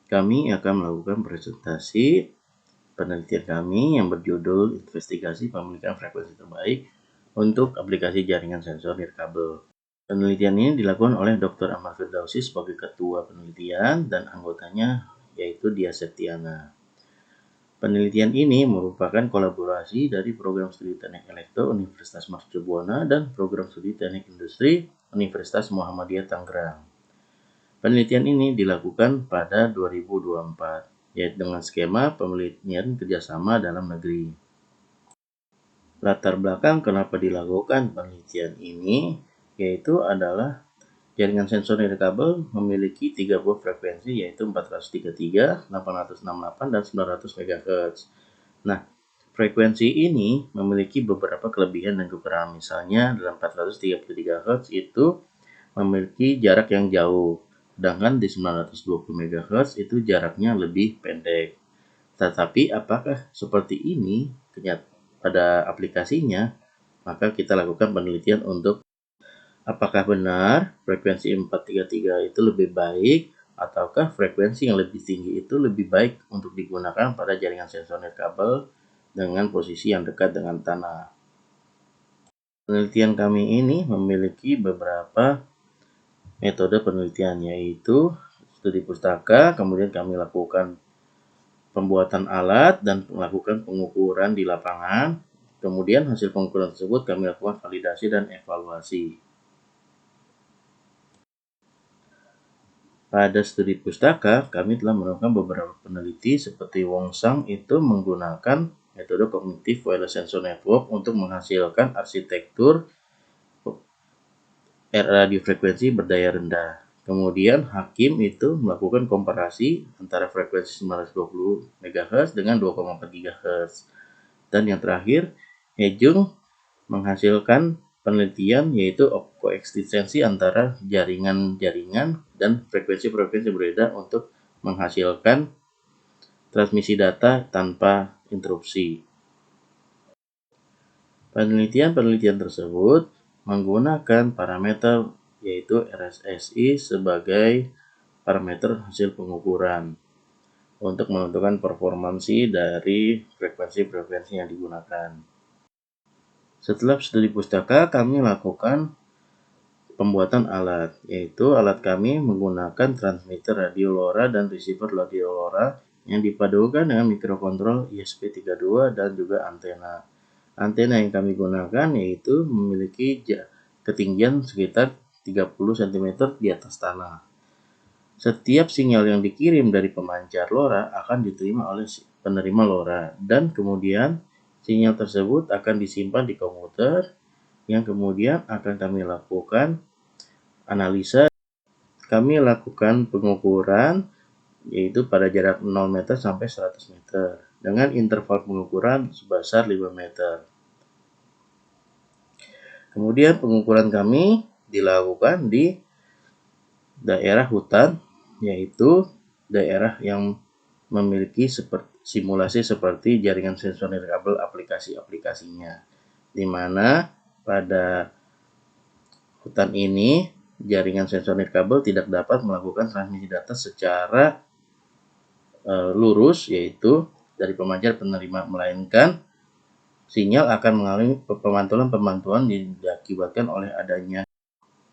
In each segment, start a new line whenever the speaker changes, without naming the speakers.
kami akan melakukan presentasi penelitian kami yang berjudul Investigasi Pemilikan Frekuensi Terbaik untuk aplikasi jaringan sensor nirkabel. Penelitian ini dilakukan oleh Dr. Ahmad Firdausi sebagai ketua penelitian dan anggotanya yaitu Dia Septiana. Penelitian ini merupakan kolaborasi dari Program Studi Teknik Elektro Universitas Mercubuana dan Program Studi Teknik Industri Universitas Muhammadiyah Tangerang. Penelitian ini dilakukan pada 2024, yaitu dengan skema penelitian kerjasama dalam negeri. Latar belakang kenapa dilakukan penelitian ini, yaitu adalah jaringan sensor nirkabel memiliki 3 buah frekuensi, yaitu 433, 868, dan 900 MHz. Nah, frekuensi ini memiliki beberapa kelebihan dan kekurangan. Misalnya, dalam 433 Hz itu memiliki jarak yang jauh, sedangkan di 920 MHz itu jaraknya lebih pendek. Tetapi apakah seperti ini pada aplikasinya? Maka kita lakukan penelitian untuk apakah benar frekuensi 433 itu lebih baik ataukah frekuensi yang lebih tinggi itu lebih baik untuk digunakan pada jaringan sensor nirkabel dengan posisi yang dekat dengan tanah. Penelitian kami ini memiliki beberapa metode penelitian, yaitu studi pustaka, kemudian kami lakukan pembuatan alat dan melakukan pengukuran di lapangan. Kemudian hasil pengukuran tersebut kami lakukan validasi dan evaluasi. Pada studi pustaka, kami telah melakukan beberapa peneliti seperti Wong Sang itu menggunakan metode Cognitive Wireless Sensor Network untuk menghasilkan arsitektur radiofrekuensi berdaya rendah. Kemudian Hakim itu melakukan komparasi antara frekuensi 920 MHz dengan 2,4 GHz. Dan yang terakhir, Hejung menghasilkan penelitian yaitu koeksistensi antara jaringan-jaringan dan frekuensi-frekuensi berbeda untuk menghasilkan transmisi data tanpa interupsi. Penelitian-penelitian tersebut menggunakan parameter yaitu RSSI sebagai parameter hasil pengukuran untuk menentukan performansi dari frekuensi-frekuensi yang digunakan. Setelah studi pustaka, kami lakukan pembuatan alat, yaitu alat kami menggunakan transmitter radio LoRa dan receiver radio LoRa yang dipadukan dengan mikrokontrol ESP32 dan juga antena. Antena yang kami gunakan yaitu memiliki ketinggian sekitar 30 cm di atas tanah. Setiap sinyal yang dikirim dari pemancar LoRa akan diterima oleh penerima LoRa dan kemudian sinyal tersebut akan disimpan di komputer yang kemudian akan kami lakukan analisa. Kami lakukan pengukuran yaitu pada jarak 0 meter sampai 100 meter dengan interval pengukuran sebesar 5 meter. Kemudian pengukuran kami dilakukan di daerah hutan, yaitu daerah yang memiliki simulasi seperti jaringan sensor nirkabel aplikasi-aplikasinya, di mana pada hutan ini jaringan sensor nirkabel tidak dapat melakukan transmisi data secara lurus, yaitu dari pemancar penerima, melainkan sinyal akan mengalami pemantulan diakibatkan oleh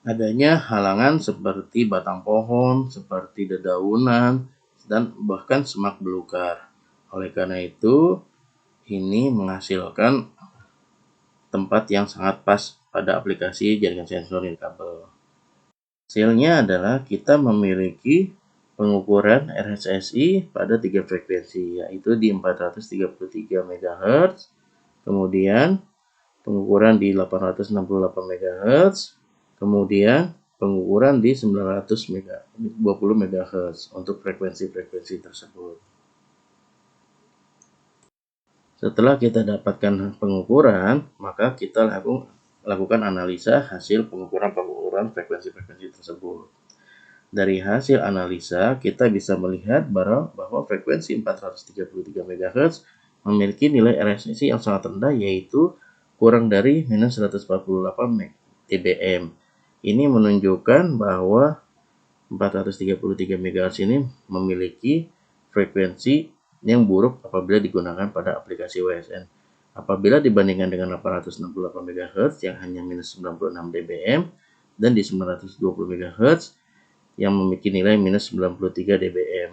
adanya halangan seperti batang pohon, seperti dedaunan, dan bahkan semak belukar. Oleh karena itu, ini menghasilkan tempat yang sangat pas pada aplikasi jaringan sensor nirkabel. Hasilnya adalah kita memiliki pengukuran RSSI pada 3 frekuensi, yaitu di 433 MHz, kemudian pengukuran di 868 MHz, kemudian pengukuran di 920 MHz untuk frekuensi-frekuensi tersebut. Setelah kita dapatkan pengukuran, maka kita lakukan analisa hasil pengukuran frekuensi-frekuensi tersebut. Dari hasil analisa, kita bisa melihat bahwa frekuensi 433 MHz memiliki nilai RSSI yang sangat rendah, yaitu kurang dari minus 148 dBm. Ini menunjukkan bahwa 433 MHz ini memiliki frekuensi yang buruk apabila digunakan pada aplikasi WSN. Apabila dibandingkan dengan 868 MHz yang hanya minus 96 dBm dan di 920 MHz yang memiliki nilai minus 93 dBm.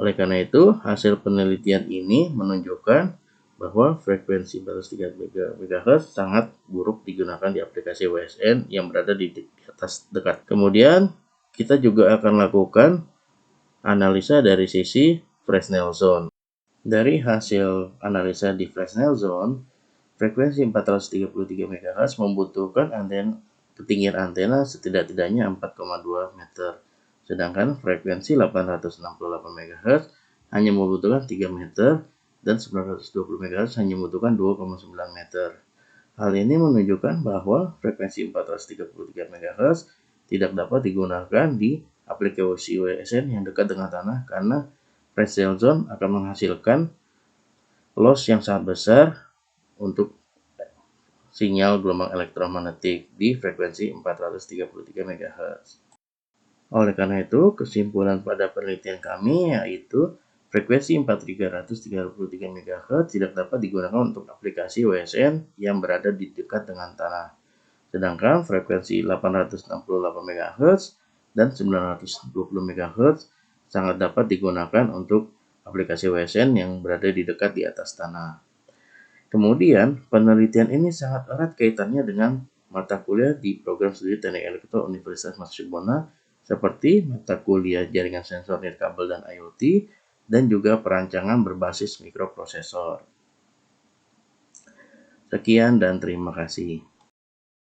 Oleh karena itu, hasil penelitian ini menunjukkan bahwa frekuensi 433 MHz sangat buruk digunakan di aplikasi WSN yang berada di atas dekat. Kemudian, kita juga akan lakukan analisa dari sisi Fresnel zone. Dari hasil analisa di Fresnel zone, frekuensi 433 MHz membutuhkan ketinggian antena setidak-tidaknya 4,2 meter. Sedangkan frekuensi 868 MHz hanya membutuhkan 3 meter dan 920 MHz hanya membutuhkan 2,9 meter. Hal ini menunjukkan bahwa frekuensi 433 MHz tidak dapat digunakan di aplikasi WSN yang dekat dengan tanah karena Fresnel zone akan menghasilkan loss yang sangat besar untuk sinyal gelombang elektromagnetik di frekuensi 433 MHz. Oleh karena itu, kesimpulan pada penelitian kami yaitu frekuensi 4333 MHz tidak dapat digunakan untuk aplikasi WSN yang berada di dekat dengan tanah. Sedangkan frekuensi 868 MHz dan 920 MHz sangat dapat digunakan untuk aplikasi WSN yang berada di dekat di atas tanah. Kemudian, penelitian ini sangat erat kaitannya dengan mata kuliah di program studi Teknik Elektro Universitas Marsubona seperti mata kuliah jaringan sensor nirkabel dan IoT dan juga perancangan berbasis mikroprosesor. Sekian dan terima kasih.